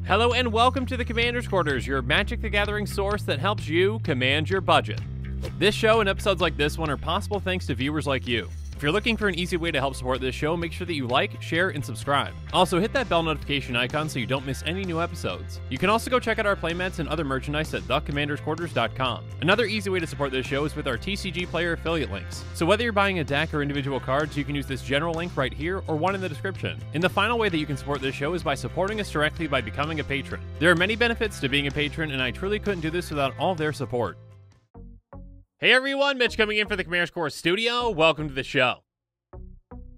Hello and welcome to the Commander's Quarters, your Magic the Gathering source that helps you command your budget. This show and episodes like this one are possible thanks to viewers like you. If you're looking for an easy way to help support this show, make sure that you like, share, and subscribe. Also, hit that bell notification icon so you don't miss any new episodes. You can also go check out our playmats and other merchandise at thecommandersquarters.com. Another easy way to support this show is with our TCG player affiliate links. So whether you're buying a deck or individual cards, you can use this general link right here or one in the description. And the final way that you can support this show is by supporting us directly by becoming a patron. There are many benefits to being a patron, and I truly couldn't do this without all their support. Hey everyone, Mitch coming in for the Commander's Quarters studio. Welcome to the show.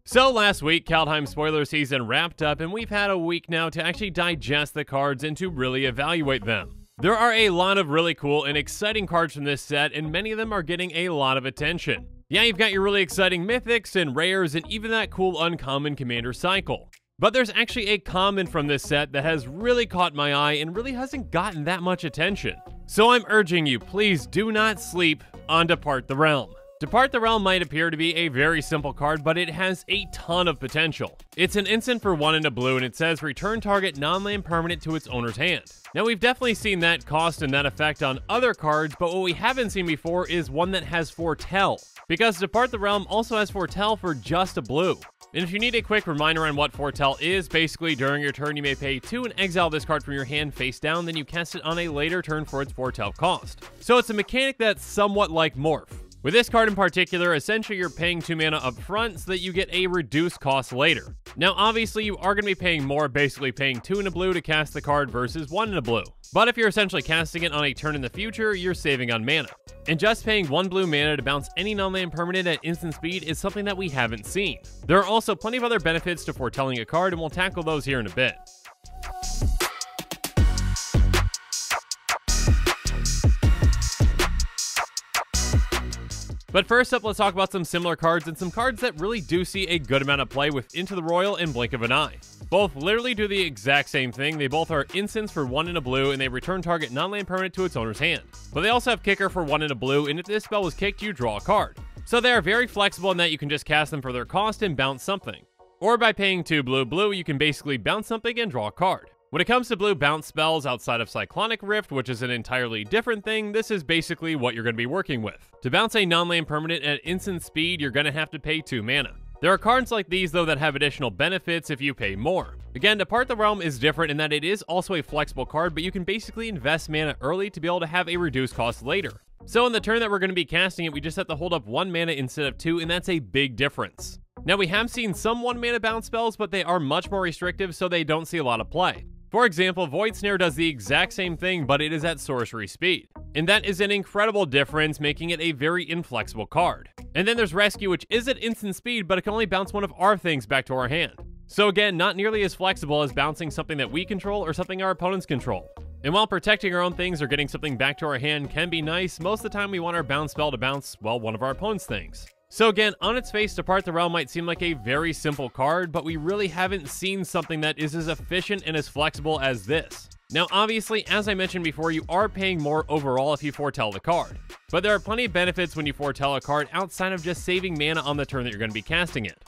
So last week, Kaldheim spoiler season wrapped up, and we've had a week now to actually digest the cards and to really evaluate them. There are a lot of really cool and exciting cards from this set, and many of them are getting a lot of attention. Yeah, you've got your really exciting mythics and rares and even that cool uncommon commander cycle. But there's actually a common from this set that has really caught my eye and really hasn't gotten that much attention. So I'm urging you, please do not sleep on Depart the Realm. Depart the Realm might appear to be a very simple card, but it has a ton of potential. It's an instant for 1 and a blue, and it says return target non-land permanent to its owner's hand. Now we've definitely seen that cost and that effect on other cards, but what we haven't seen before is one that has Foretell, because Depart the Realm also has Foretell for just a blue. And if you need a quick reminder on what Foretell is, basically during your turn you may pay 2 and exile this card from your hand face down, then you cast it on a later turn for its Foretell cost. So it's a mechanic that's somewhat like Morph. With this card in particular, essentially you're paying 2 mana up front so that you get a reduced cost later. Now obviously you are going to be paying more, basically paying 2 and a blue to cast the card versus 1 and a blue. But if you're essentially casting it on a turn in the future, you're saving on mana. And just paying 1 blue mana to bounce any non-land permanent at instant speed is something that we haven't seen. There are also plenty of other benefits to foretelling a card, and we'll tackle those here in a bit. But first up, let's talk about some similar cards and some cards that really do see a good amount of play with Into the Royal and Blink of an Eye. Both literally do the exact same thing. They both are instants for 1 and a blue, and they return target non-land permanent to its owner's hand. But they also have Kicker for 1 and a blue, and if this spell was kicked, you draw a card. So they are very flexible in that you can just cast them for their cost and bounce something. Or by paying 2 blue, you can basically bounce something and draw a card. When it comes to blue bounce spells outside of Cyclonic Rift, which is an entirely different thing, this is basically what you're going to be working with. To bounce a non-land permanent at instant speed, you're going to have to pay 2 mana. There are cards like these though that have additional benefits if you pay more. Again, Depart the Realm is different in that it is also a flexible card, but you can basically invest mana early to be able to have a reduced cost later. So in the turn that we're going to be casting it, we just have to hold up 1 mana instead of 2, and that's a big difference. Now we have seen some 1 mana bounce spells, but they are much more restrictive, so they don't see a lot of play. For example, Void Snare does the exact same thing, but it is at sorcery speed. And that is an incredible difference, making it a very inflexible card. And then there's Rescue, which is at instant speed, but it can only bounce one of our things back to our hand. So again, not nearly as flexible as bouncing something that we control or something our opponents control. And while protecting our own things or getting something back to our hand can be nice, most of the time we want our bounce spell to bounce, well, one of our opponent's things. So again, on its face, Depart the Realm might seem like a very simple card, but we really haven't seen something that is as efficient and as flexible as this. Now obviously, as I mentioned before, you are paying more overall if you foretell the card. But there are plenty of benefits when you foretell a card outside of just saving mana on the turn that you're going to be casting it.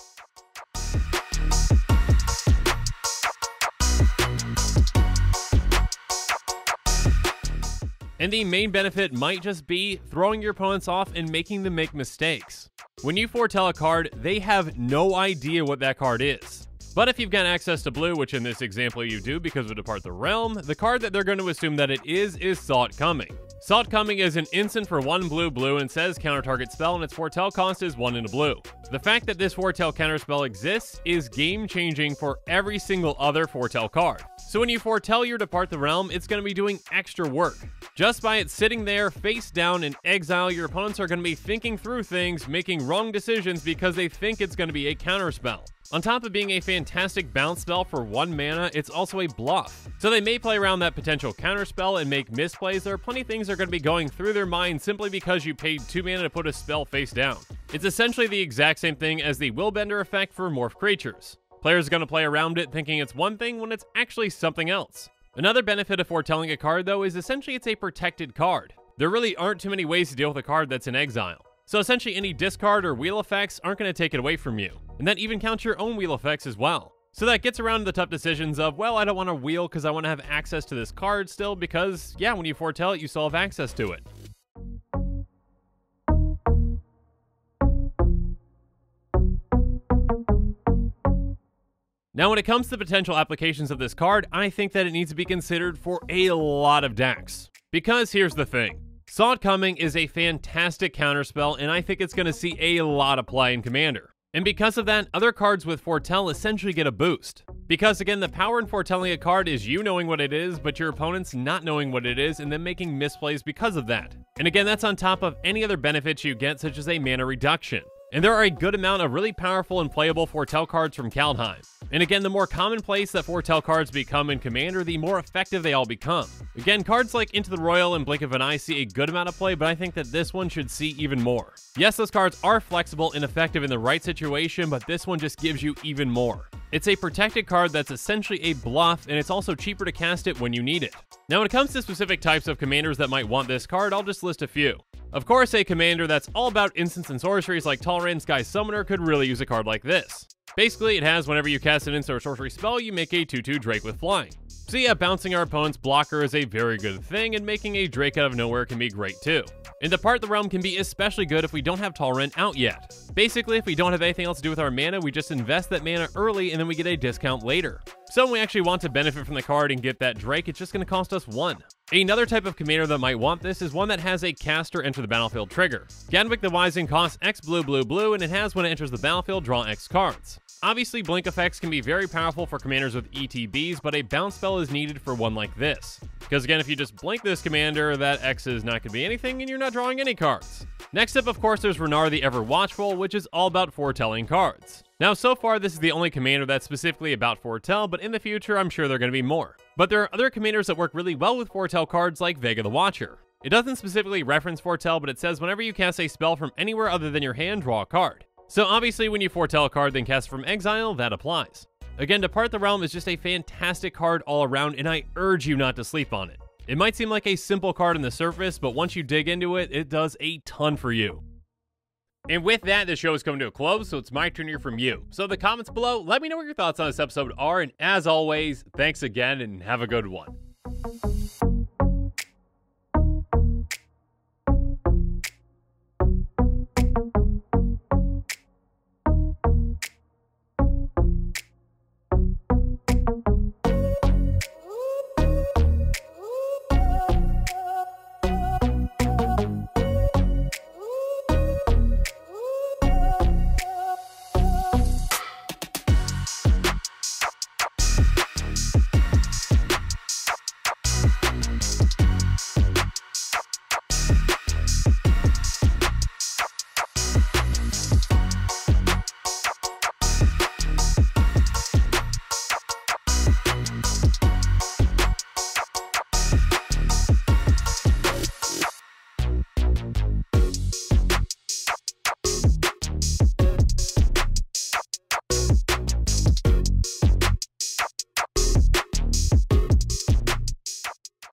And the main benefit might just be throwing your opponents off and making them make mistakes. When you foretell a card, they have no idea what that card is. But if you've got access to blue, which in this example you do because of Depart the Realm, the card that they're going to assume that it is Saw It Coming. Saw It Coming is an instant for 1 blue, and says counter target spell, and its foretell cost is 1 and a blue. The fact that this foretell counter spell exists is game changing for every single other foretell card. So when you foretell your Depart the Realm, it's going to be doing extra work. Just by it sitting there face down in exile, your opponents are going to be thinking through things, making wrong decisions because they think it's going to be a counter spell. On top of being a fantastic bounce spell for 1 mana, it's also a bluff. So they may play around that potential counterspell and make misplays. There are plenty of things that are going to be going through their mind simply because you paid 2 mana to put a spell face down. It's essentially the exact same thing as the Willbender effect for morph creatures. Players are going to play around it thinking it's one thing when it's actually something else. Another benefit of foretelling a card though is essentially it's a protected card. There really aren't too many ways to deal with a card that's in exile. So essentially any discard or wheel effects aren't going to take it away from you. And that even counts your own wheel effects as well. So that gets around to the tough decisions of, well, I don't want to wheel because I want to have access to this card still because, yeah, when you foretell it, you still have access to it. Now, when it comes to the potential applications of this card, I think that it needs to be considered for a lot of decks. Because here's the thing. Saw It Coming is a fantastic counterspell, and I think it's going to see a lot of play in Commander. And because of that, other cards with Foretell essentially get a boost. Because again, the power in foretelling a card is you knowing what it is, but your opponents not knowing what it is and then making misplays because of that. And again, that's on top of any other benefits you get, such as a mana reduction. And there are a good amount of really powerful and playable Foretell cards from Kaldheim. And again, the more commonplace that Foretell cards become in Commander, the more effective they all become. Again, cards like Into the Royal and Blink of an Eye see a good amount of play, but I think that this one should see even more. Yes, those cards are flexible and effective in the right situation, but this one just gives you even more. It's a protected card that's essentially a bluff, and it's also cheaper to cast it when you need it. Now, when it comes to specific types of commanders that might want this card, I'll just list a few. Of course, a commander that's all about instants and sorceries like Talrand Sky Summoner could really use a card like this. Basically, it has whenever you cast an instant or sorcery spell, you make a 2/2 Drake with flying. So yeah, bouncing our opponent's blocker is a very good thing, and making a Drake out of nowhere can be great too. And Depart the Realm can be especially good if we don't have Talrand out yet. Basically, if we don't have anything else to do with our mana, we just invest that mana early and then we get a discount later. So when we actually want to benefit from the card and get that Drake, it's just going to cost us 1. Another type of commander that might want this is one that has a caster enter the battlefield trigger. Gadwick the Wizened costs X blue blue blue, and it has when it enters the battlefield, draw X cards. Obviously, blink effects can be very powerful for commanders with ETBs, but a bounce spell is needed for one like this. Because again, if you just blink this commander, that X is not going to be anything and you're not drawing any cards. Next up, of course, there's Renar the Ever Watchful, which is all about foretelling cards. Now, so far, this is the only commander that's specifically about foretell, but in the future, I'm sure there are going to be more. But there are other commanders that work really well with foretell cards like Vega the Watcher. It doesn't specifically reference foretell, but it says whenever you cast a spell from anywhere other than your hand, draw a card. So obviously, when you foretell a card, then cast it from exile, that applies. Again, Depart the Realm is just a fantastic card all around, and I urge you not to sleep on it. It might seem like a simple card on the surface, but once you dig into it, it does a ton for you. And with that, the show is coming to a close, so it's my turn to hear from you. So in the comments below, let me know what your thoughts on this episode are, and as always, thanks again, and have a good one.